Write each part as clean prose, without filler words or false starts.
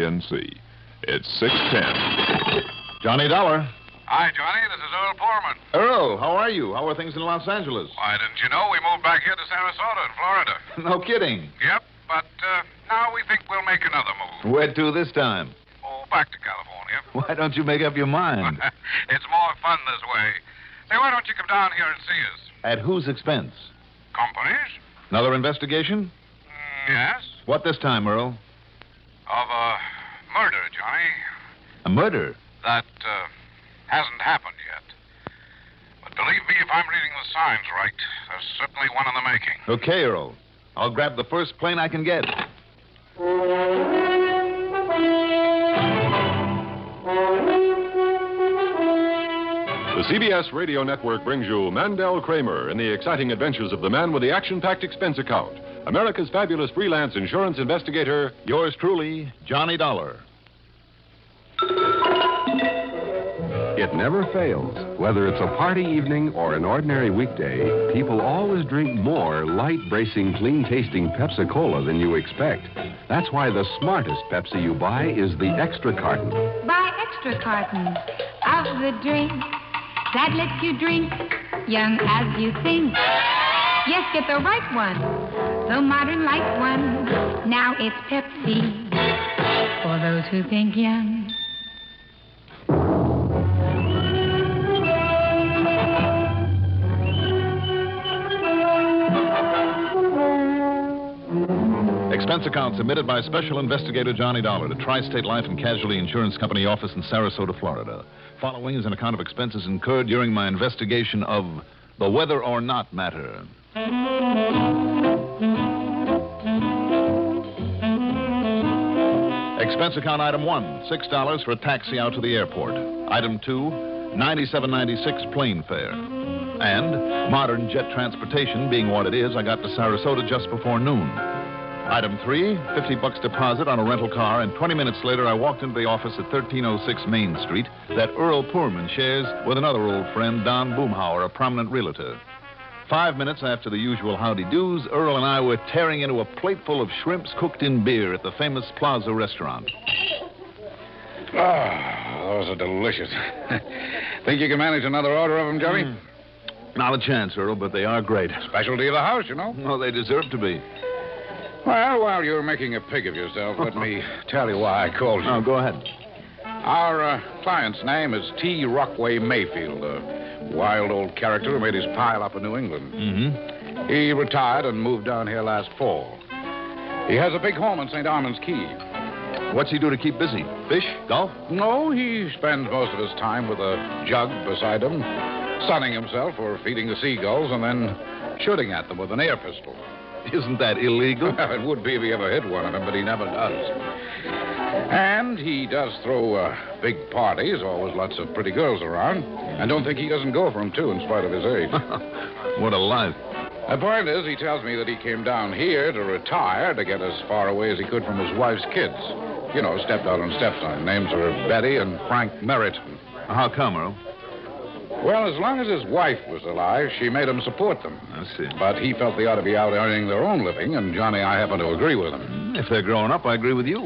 NC. It's 6:10. Johnny Dollar. Hi, Johnny. This is Earl Poorman. Earl, how are you? How are things in Los Angeles? Why, didn't you know we moved back here to Sarasota in Florida? No kidding. Yep, but now we think we'll make another move. Where to this time? Oh, back to California. Why don't you make up your mind? It's more fun this way. Say, why don't you come down here and see us? At whose expense? Companies? Another investigation? Yes. What this time, Earl? Of a murder, Johnny. A murder? That hasn't happened yet. But believe me, if I'm reading the signs right, there's certainly one in the making. Okay, Earl. I'll grab the first plane I can get. The CBS Radio Network brings you Mandel, Kramer in the exciting adventures of the man with the action-packed expense account. America's fabulous freelance insurance investigator. Yours truly, Johnny Dollar. It never fails. Whether it's a party evening or an ordinary weekday, people always drink more light, bracing, clean-tasting Pepsi-Cola than you expect. That's why the smartest Pepsi you buy is the extra carton. Buy extra cartons of the drink that lets you drink young as you think. Yes, get the right one, the modern light one. Now it's Pepsi for those who think young. Expense account submitted by Special Investigator Johnny Dollar to Tri-State Life and Casualty Insurance Company office in Sarasota, Florida. Following is an account of expenses incurred during my investigation of the whether or not matter. Expense account item 1, $6 for a taxi out to the airport. Item 2, $97.96 plane fare. And modern jet transportation being what it is, I got to Sarasota just before noon. Item 3, $50 deposit on a rental car, and 20 minutes later I walked into the office at 1306 Main Street that Earl Poorman shares with another old friend, Don Boomhauer, a prominent realtor. 5 minutes after the usual howdy-doos, Earl and I were tearing into a plateful of shrimps cooked in beer at the famous Plaza restaurant. Those are delicious. Think you can manage another order of them, Johnny? Not a chance, Earl, but they are great. Specialty of the house, you know. Well, they deserve to be. Well, while you're making a pig of yourself, let me tell you why I called you. Oh, go ahead. Our client's name is T. Rockway Mayfield, a wild old character who made his pile up in New England. Mm-hmm. He retired and moved down here last fall. He has a big home in St. Armand's Key. What's he do to keep busy? Fish? Golf? No, he spends most of his time with a jug beside him, sunning himself or feeding the seagulls and then shooting at them with an air pistol. Isn't that illegal? Well, it would be if he ever hit one of them, but he never does. And he does throw big parties, always lots of pretty girls around. And don't think he doesn't go for them, too, in spite of his age. What a life. The point is, he tells me that he came down here to retire to get as far away as he could from his wife's kids. You know, stepped out on step-son. Names are Betty and Frank Merritt. How come, Earl? Well, as long as his wife was alive, she made him support them. I see. But he felt they ought to be out earning their own living, and Johnny, I happen to agree with him. If they're growing up, I agree with you.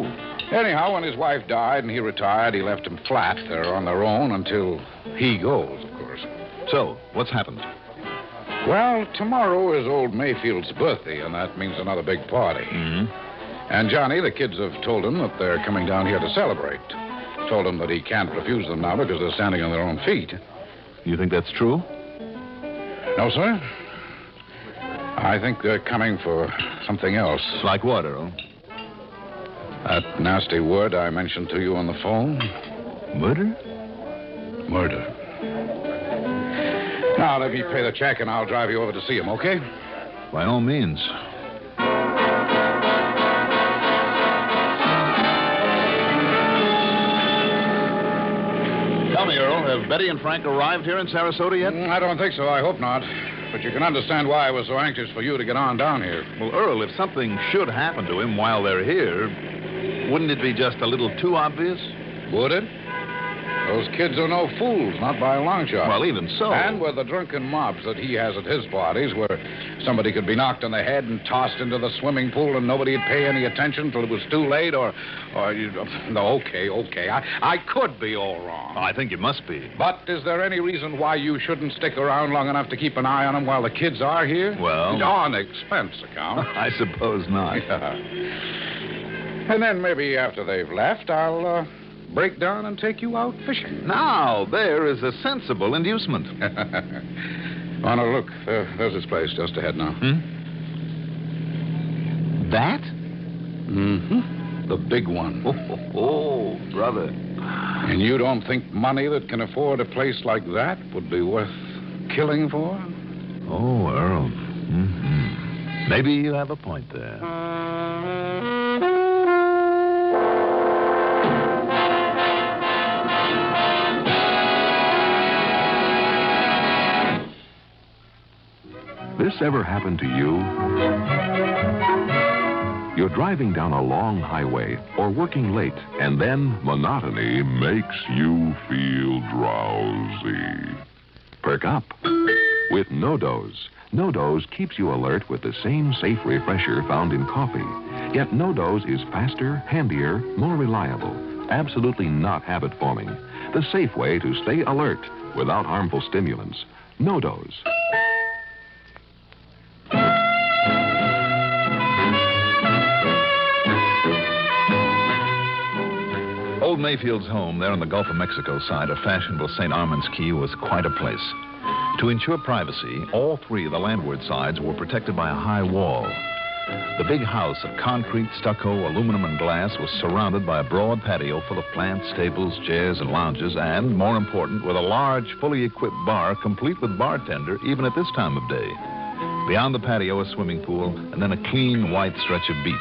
Anyhow, when his wife died and he retired, he left them flat. They're on their own until he goes, of course. So, what's happened? Well, tomorrow is old Mayfield's birthday, and that means another big party. Mm-hmm. And Johnny, the kids have told him that they're coming down here to celebrate. Told him that he can't refuse them now because they're standing on their own feet. You think that's true? No, sir. I think they're coming for something else. Like what, Earl? That nasty word I mentioned to you on the phone. Murder? Murder. Now, let me pay the check and I'll drive you over to see him, okay? By all means. Tell me, Earl, have Betty and Frank arrived here in Sarasota yet? I don't think so. I hope not. But you can understand why I was so anxious for you to get on down here. Well, Earl, if something should happen to him while they're here, wouldn't it be just a little too obvious? Would it? Those kids are no fools, not by a long shot. Well, even so. And with the drunken mobs that he has at his parties, where somebody could be knocked on the head and tossed into the swimming pool and nobody'd pay any attention till it was too late, no, okay. I could be all wrong. I think you must be. But is there any reason why you shouldn't stick around long enough to keep an eye on them while the kids are here? Well... On expense account. I suppose not. Yeah. And then maybe after they've left, I'll break down and take you out fishing. Now, there is a sensible inducement. Oh, no, look. There's this place just ahead now. That? Mm-hmm. The big one. Oh, brother. And you don't think money that can afford a place like that would be worth killing for? Oh, Earl. Mm-hmm. Maybe you have a point there. This ever happened to you? You're driving down a long highway or working late, and then monotony makes you feel drowsy. Perk up with No-Dose. No-Dose keeps you alert with the same safe refresher found in coffee. Yet No-Dose is faster, handier, more reliable. Absolutely not habit-forming. The safe way to stay alert without harmful stimulants. No-Dose. Old Mayfield's home there on the Gulf of Mexico side of fashionable St. Armand's Key was quite a place. To ensure privacy, all three of the landward sides were protected by a high wall. The big house of concrete, stucco, aluminum, and glass was surrounded by a broad patio full of plants, tables, chairs, and lounges, and, more important, with a large, fully equipped bar, complete with bartender, even at this time of day. Beyond the patio, a swimming pool, and then a clean, white stretch of beach.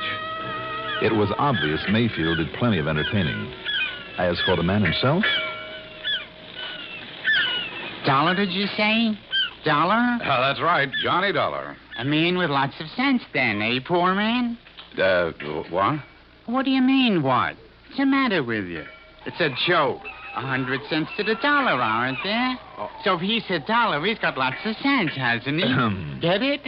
It was obvious Mayfield did plenty of entertaining. As for the man himself... Dollar, did you say? Dollar? Oh, that's right, Johnny Dollar. A man with lots of sense, then, eh, poor man? What? What do you mean, what? What's the matter with you? It's a joke. 100 cents to the dollar, aren't there? Oh. So if he's a dollar, he's got lots of sense, hasn't he? Get it?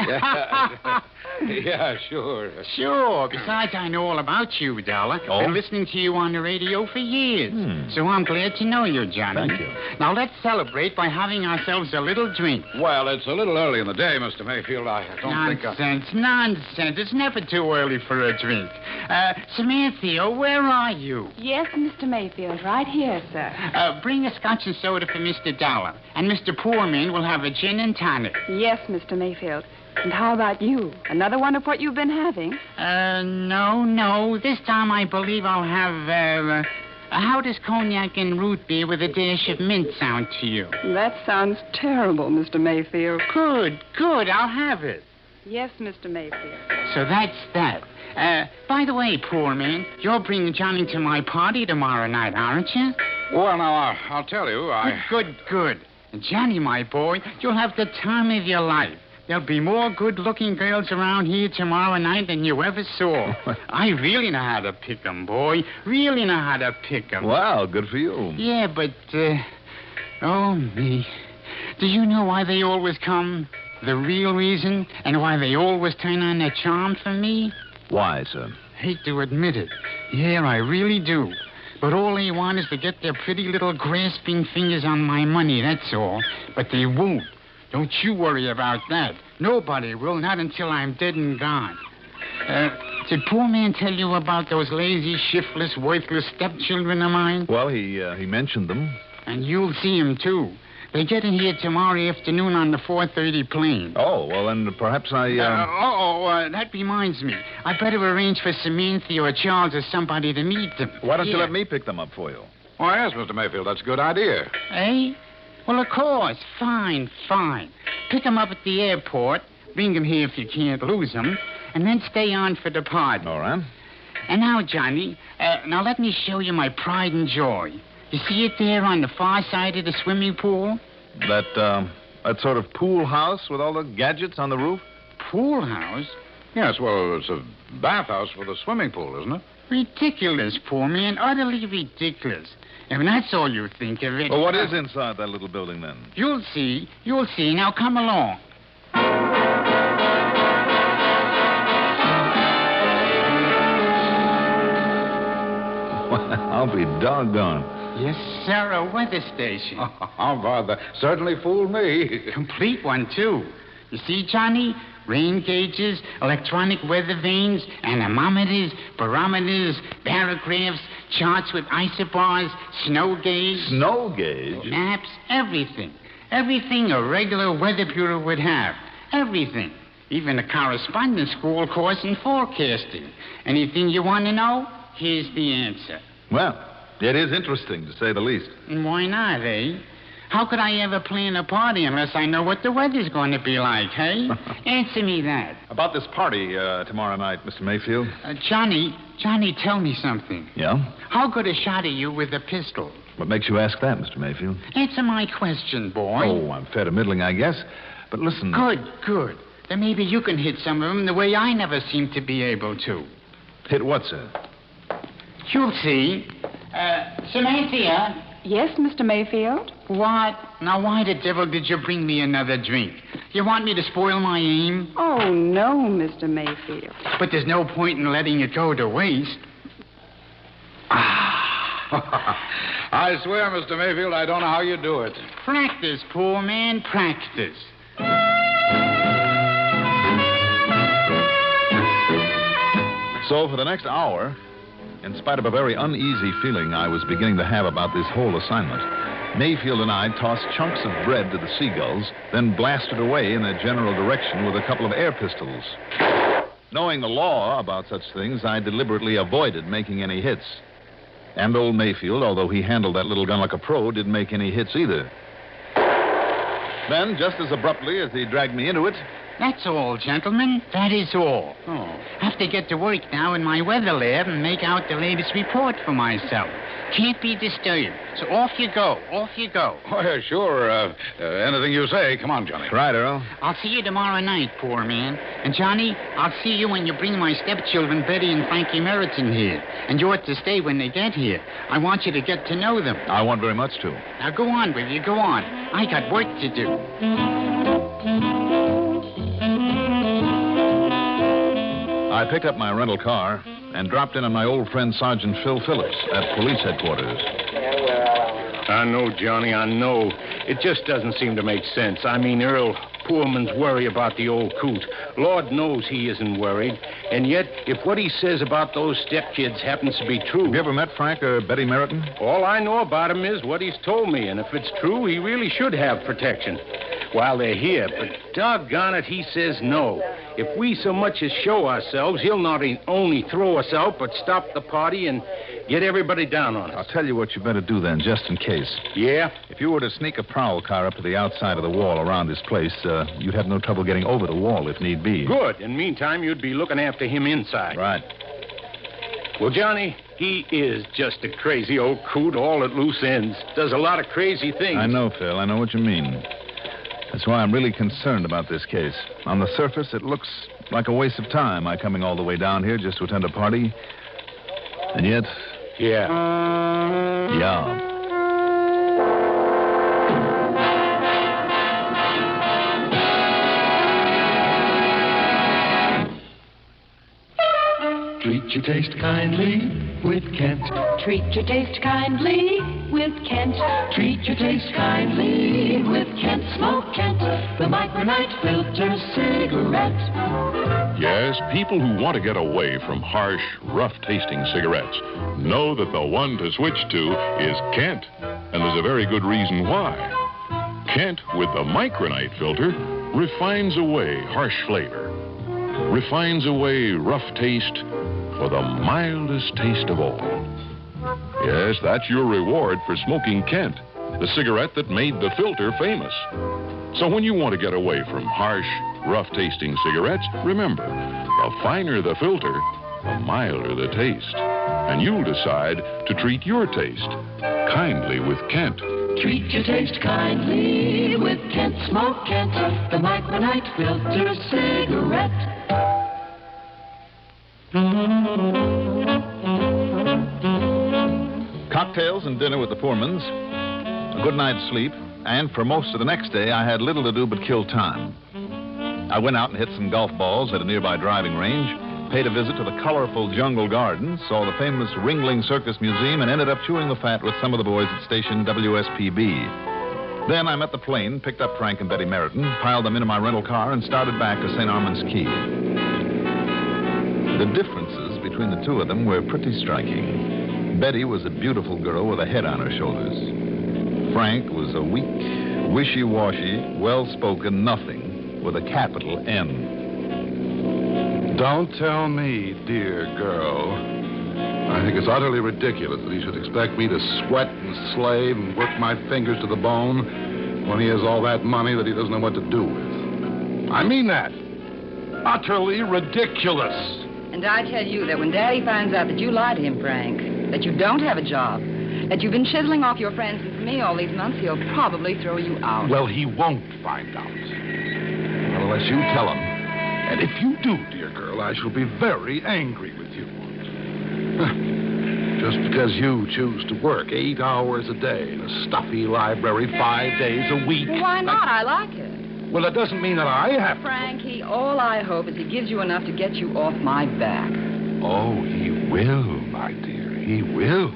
Yeah, sure. Sure. Besides, I know all about you, Dollar. Oh? Been listening to you on the radio for years. So I'm glad to know you, Johnny. Thank you. Now, let's celebrate by having ourselves a little drink. Well, it's a little early in the day, Mr. Mayfield. I don't think Nonsense. It's never too early for a drink. Samantha, where are you? Yes, Mr. Mayfield, right here, sir. Bring a scotch and soda for Mr. Dollar. And Mr. Poorman will have a gin and tonic. Yes, Mr. Mayfield. And how about you? Another one of what you've been having? No. This time I believe I'll have, how does cognac and root beer with a dash of mint sound to you? That sounds terrible, Mr. Mayfield. Good. I'll have it. Yes, Mr. Mayfield. So that's that. By the way, poor man, you're bringing Johnny to my party tomorrow night, aren't you? Well, now, I'll tell you, Good. And Johnny, my boy, you'll have the time of your life. There'll be more good-looking girls around here tomorrow night than you ever saw. I really know how to pick 'em, boy. Really know how to pick 'em. Wow, good for you. Yeah, but, oh, me. Do you know why they always come? The real reason? And why they always turn on their charm for me? Why, sir? Hate to admit it. Yeah, I really do. But all they want is to get their pretty little grasping fingers on my money, that's all. But they won't. Don't you worry about that. Nobody will, not until I'm dead and gone. Did poor man tell you about those lazy, shiftless, worthless stepchildren of mine? Well, he mentioned them. And you'll see them, too. They get in here tomorrow afternoon on the 4:30 plane. Oh, well, then perhaps I... That reminds me. I better arrange for Samantha or Charles or somebody to meet them. Why don't you let me pick them up for you? Oh, yes, Mr. Mayfield, that's a good idea. Eh? Well, of course. Fine. Pick them up at the airport. Bring them here if you can't lose them. And then stay on for the party. All right. And now, Johnny, now let me show you my pride and joy. You see it there on the far side of the swimming pool? That sort of pool house with all the gadgets on the roof? Pool house? Yes, well, it's a bathhouse with a swimming pool, isn't it? Ridiculous, poor man. Utterly ridiculous. If that's all you think of it... Well, what is inside that little building, then? You'll see. You'll see. Now, come along. Well, I'll be doggone. Yes, sir, a weather station. How about that? Certainly fooled me. Complete one, too. You see, Johnny? Rain gauges, electronic weather vanes, anemometers, barometers, barographs, charts with isobars, snow gauge. Snow gauge? Maps, everything. Everything a regular weather bureau would have. Everything. Even a correspondence school course in forecasting. Anything you want to know? Here's the answer. Well, it is interesting, to say the least. And why not, eh? How could I ever plan a party unless I know what the weather's going to be like, hey? Answer me that. About this party tomorrow night, Mr. Mayfield. Johnny, tell me something. Yeah? How good a shot are you with a pistol? What makes you ask that, Mr. Mayfield? Answer my question, boy. Oh, I'm fair to middling, I guess. But listen... Good. Then maybe you can hit some of them the way I never seem to be able to. Hit what, sir? You'll see. Samantha... Yes, Mr. Mayfield? What? Now, why the devil did you bring me another drink? You want me to spoil my aim? Oh, no, Mr. Mayfield. But there's no point in letting it go to waste. I swear, Mr. Mayfield, I don't know how you do it. Practice, poor man, practice. So, for the next hour... In spite of a very uneasy feeling I was beginning to have about this whole assignment, Mayfield and I tossed chunks of bread to the seagulls, then blasted away in a general direction with a couple of air pistols. Knowing the law about such things, I deliberately avoided making any hits. And old Mayfield, although he handled that little gun like a pro, didn't make any hits either. Then, just as abruptly as he dragged me into it... That's all, gentlemen. That is all. Oh. Have to get to work now in my weather lab and make out the latest report for myself. Can't be disturbed. So off you go. Oh, yeah, sure. Anything you say. Come on, Johnny. Right, Earl. I'll see you tomorrow night, poor man. And, Johnny, I'll see you when you bring my stepchildren, Betty and Frankie Meriton, here. And you ought to stay when they get here. I want you to get to know them. I want very much to. Now, go on with you. Go on. I got work to do. I picked up my rental car and dropped in on my old friend Sergeant Phil Phillips at police headquarters. I know, Johnny, I know. It just doesn't seem to make sense. I mean, Earl Poorman's worry about the old coot. Lord knows he isn't worried. And yet, if what he says about those stepkids happens to be true... Have you ever met Frank or Betty Meriton? All I know about him is what he's told me. And if it's true, he really should have protection while they're here. But doggone it, he says no. If we so much as show ourselves, he'll not only throw us out, but stop the party and get everybody down on us. I'll tell you what you better do then, just in case. Yeah? If you were to sneak a prowl car up to the outside of the wall around this place, you'd have no trouble getting over the wall if need be. Good. In the meantime, you'd be looking after him inside. Right. Well, Johnny, he is just a crazy old coot, all at loose ends. Does a lot of crazy things. I know, Phil. I know what you mean. That's why I'm really concerned about this case. On the surface, it looks like a waste of time, my coming all the way down here just to attend a party. And yet... Yeah. Yeah. Treat your taste kindly with Kent. Treat your taste kindly with Kent. Treat your taste kindly with Kent. Smoke Kent, the Micronite filter cigarette. Yes, people who want to get away from harsh, rough-tasting cigarettes know that the one to switch to is Kent. And there's a very good reason why. Kent, with the Micronite filter, refines away harsh flavor, refines away rough taste for the mildest taste of all. Yes, that's your reward for smoking Kent, the cigarette that made the filter famous. So when you want to get away from harsh, rough-tasting cigarettes, remember, the finer the filter, the milder the taste. And you'll decide to treat your taste kindly with Kent. Treat your taste kindly with Kent. Smoke Kent, the Micronite filter cigarette. Cocktails and dinner with the Poormans, a good night's sleep, and for most of the next day, I had little to do but kill time. I went out and hit some golf balls at a nearby driving range, paid a visit to the colorful Jungle Gardens, saw the famous Ringling Circus Museum, and ended up chewing the fat with some of the boys at station WSPB. Then I met the plane, picked up Frank and Betty Meriton, piled them into my rental car, and started back to St. Armand's Key. The differences between the two of them were pretty striking. Betty was a beautiful girl with a head on her shoulders. Frank was a weak, wishy-washy, well-spoken nothing with a capital N. Don't tell me, dear girl. I think it's utterly ridiculous that he should expect me to sweat and slave and work my fingers to the bone when he has all that money that he doesn't know what to do with. I mean that. Utterly ridiculous. And I tell you that when Daddy finds out that you lied to him, Frank, that you don't have a job, that you've been chiseling off your friends and for me all these months, he'll probably throw you out. Well, he won't find out. Not unless you tell him. And if you do, dear girl, I shall be very angry with you. Just because you choose to work 8 hours a day in a stuffy library 5 days a week. Well, why not? I like it. Well, that doesn't mean that I have to. Frankie, all I hope is he gives you enough to get you off my back. Oh, he will, my dear. He will.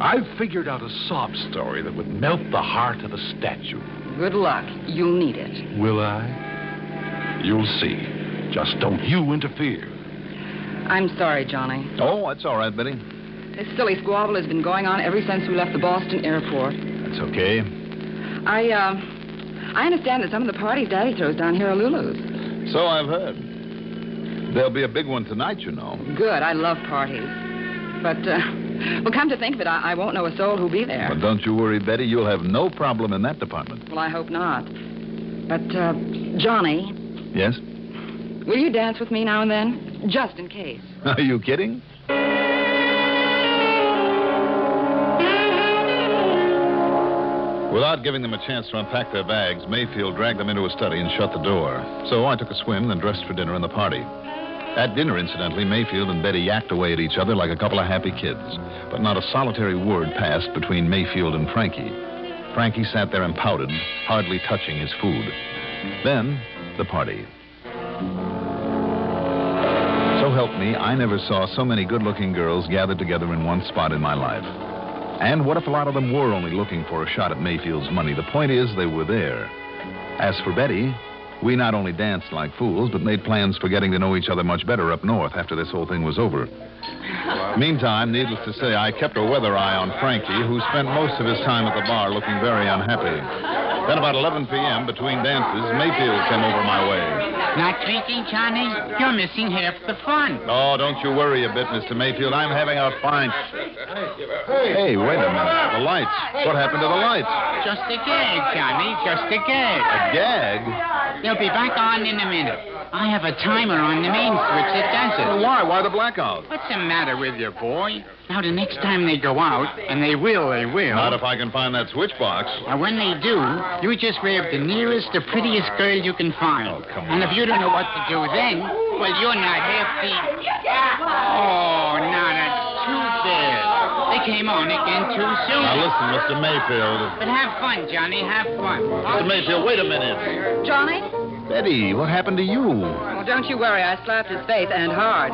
I've figured out a sob story that would melt the heart of a statue. Good luck. You'll need it. Will I? You'll see. Just don't you interfere. I'm sorry, Johnny. Oh, that's all right, Betty. This silly squabble has been going on ever since we left the Boston airport. That's okay. I understand that some of the parties Daddy throws down here are Lulu's. So I've heard. There'll be a big one tonight, you know. Good. I love parties. But, well, come to think of it, I won't know a soul who'll be there. Well, don't you worry, Betty. You'll have no problem in that department. Well, I hope not. But, Johnny. Yes? Will you dance with me now and then? Just in case. Are you kidding? Without giving them a chance to unpack their bags, Mayfield dragged them into a study and shut the door. So I took a swim and dressed for dinner and the party. At dinner, incidentally, Mayfield and Betty yacked away at each other like a couple of happy kids. But not a solitary word passed between Mayfield and Frankie. Frankie sat there and pouted, hardly touching his food. Then, the party. So help me, I never saw so many good-looking girls gathered together in one spot in my life. And what if a lot of them were only looking for a shot at Mayfield's money? The point is, they were there. As for Betty, we not only danced like fools, but made plans for getting to know each other much better up north after this whole thing was over. Meantime, needless to say, I kept a weather eye on Frankie, who spent most of his time at the bar looking very unhappy. Then about 11 p.m., between dances, Mayfield came over my way. Not drinking, Johnny? You're missing half the fun. Oh, don't you worry a bit, Mr. Mayfield. I'm having a fine... Hey, wait a minute. The lights. What happened to the lights? Just a gag, Johnny. Just a gag. A gag? They'll be back on in a minute. I have a timer on the main switch that does it. Well, why? Why the blackout? What's the matter with you, boy? Now, the next time they go out, and they will. Not if I can find that switch box. Now, when they do, you just grab the nearest, the prettiest girl you can find. Oh, come and on. if you don't know what to do then, well, you're not half the... Oh, now that's too bad. They came on again too soon. Now, listen, Mr. Mayfield. But have fun, Johnny, have fun. Mr. Mayfield, wait a minute. Johnny? Betty, what happened to you? Well, don't you worry. I slapped his face, and hard.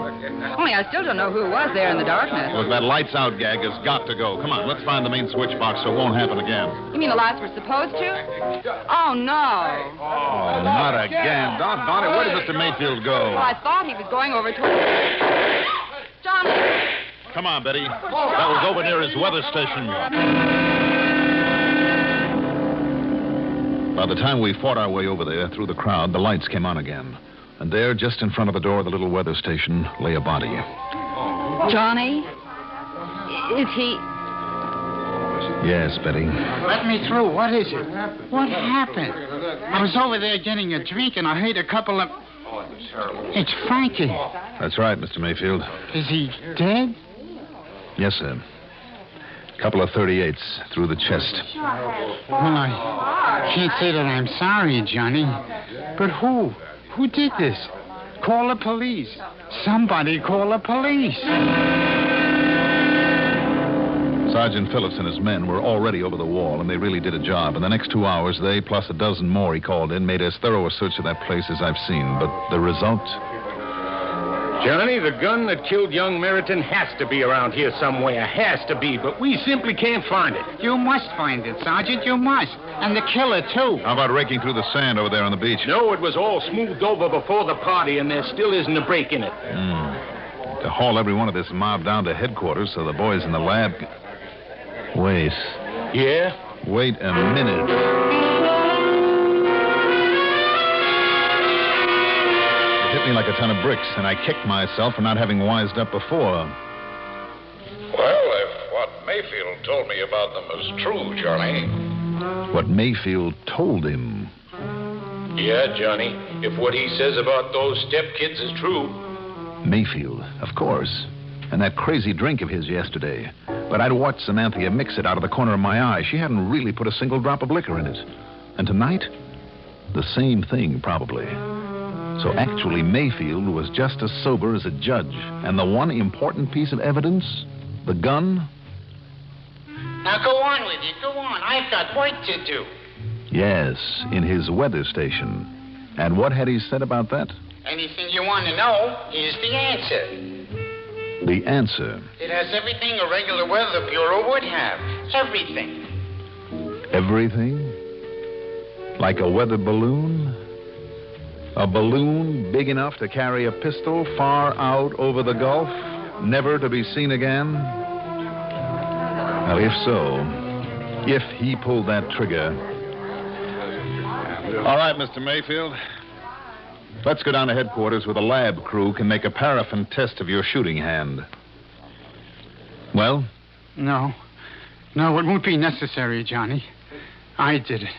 Only I still don't know who it was there in the darkness. Look, that lights out gag has got to go. Come on, let's find the main switch box so it won't happen again. You mean the lights were supposed to? Oh, no. Oh, not again. Doggone it. Where did Mr. Mayfield go? Well, I thought he was going over to... Johnny! Come on, Betty. That was over near his weather station. By the time we fought our way over there through the crowd, the lights came on again. And there, just in front of the door of the little weather station, lay a body. Johnny? Is he... Yes, Betty. Let me through. What is it? What happened? I was over there getting a drink, and I heard a couple of... It's Frankie. That's right, Mr. Mayfield. Is he dead? Yes, sir. Couple of 38s through the chest. Well, I can't say that I'm sorry, Johnny. But who? Who did this? Call the police. Somebody call the police. Sergeant Phillips and his men were already over the wall, and they really did a job. In the next 2 hours, they, plus a dozen more he called in, made as thorough a search of that place as I've seen. But the result? Johnny, the gun that killed young Meriton has to be around here somewhere. Has to be, but we simply can't find it. You must find it, Sergeant. You must. And the killer, too. How about raking through the sand over there on the beach? No, it was all smoothed over before the party, and there still isn't a break in it. To haul every one of this mob down to headquarters so the boys in the lab... Wait. Yeah? Wait a minute. It hit me like a ton of bricks, and I kicked myself for not having wised up before. Well, if what Mayfield told me about them is true, Johnny. What Mayfield told him? Yeah, Johnny. If what he says about those stepkids is true. Mayfield, of course. And that crazy drink of his yesterday. But I'd watched Samantha mix it out of the corner of my eye. She hadn't really put a single drop of liquor in it. And tonight, the same thing, probably. So actually, Mayfield was just as sober as a judge. And the one important piece of evidence, the gun... Now go on with it. Go on. I've got work to do. Yes, in his weather station. And what had he said about that? Anything you want to know is the answer. The answer? It has everything a regular weather bureau would have. Everything. Everything? Like a weather balloon? A balloon big enough to carry a pistol far out over the Gulf, never to be seen again? Well, if so, if he pulled that trigger... All right, Mr. Mayfield. Let's go down to headquarters where the lab crew can make a paraffin test of your shooting hand. Well? No, it won't be necessary, Johnny. I did it.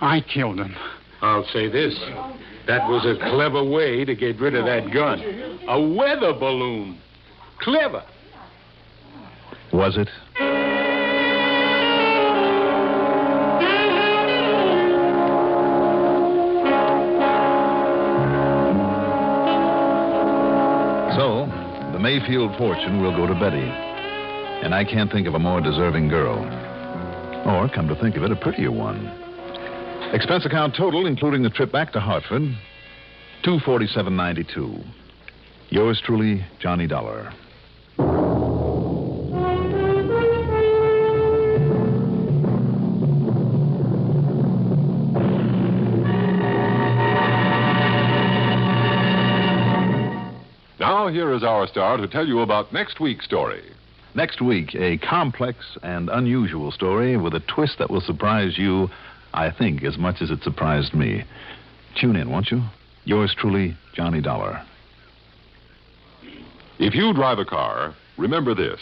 I killed him. I'll say this. That was a clever way to get rid of that gun. A weather balloon. Clever. Was it? So, the Mayfield fortune will go to Betty. And I can't think of a more deserving girl. Or, come to think of it, a prettier one. Expense account total, including the trip back to Hartford, $247.92. Yours truly, Johnny Dollar. Now, here is our star to tell you about next week's story. Next week, a complex and unusual story with a twist that will surprise you, I think, as much as it surprised me. Tune in, won't you? Yours truly, Johnny Dollar. If you drive a car, remember this.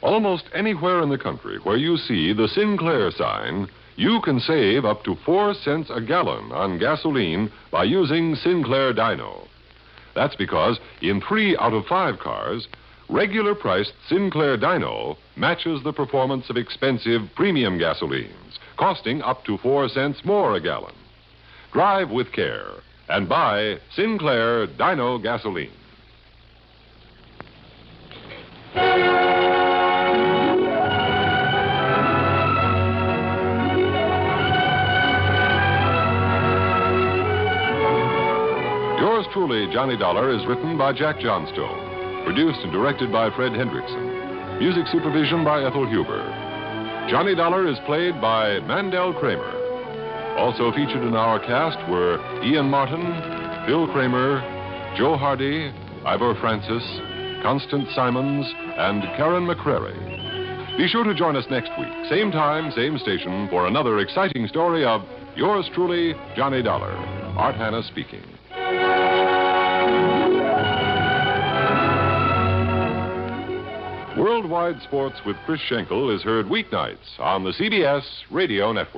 Almost anywhere in the country where you see the Sinclair sign, you can save up to 4 cents a gallon on gasoline by using Sinclair Dyno. That's because in 3 out of 5 cars, regular priced Sinclair Dyno matches the performance of expensive premium gasolines, costing up to 4 cents more a gallon. Drive with care and buy Sinclair Dyno gasoline. Yours truly, Johnny Dollar, is written by Jack Johnstone, produced and directed by Fred Hendrickson, music supervision by Ethel Huber. Johnny Dollar is played by Mandel Kramer. Also featured in our cast were Ian Martin, Bill Kramer, Joe Hardy, Ivor Francis, Constance Simons, and Karen McCrary. Be sure to join us next week, same time, same station, for another exciting story of yours truly, Johnny Dollar. Art Hanna speaking. Worldwide Sports with Chris Schenkel is heard weeknights on the CBS Radio Network.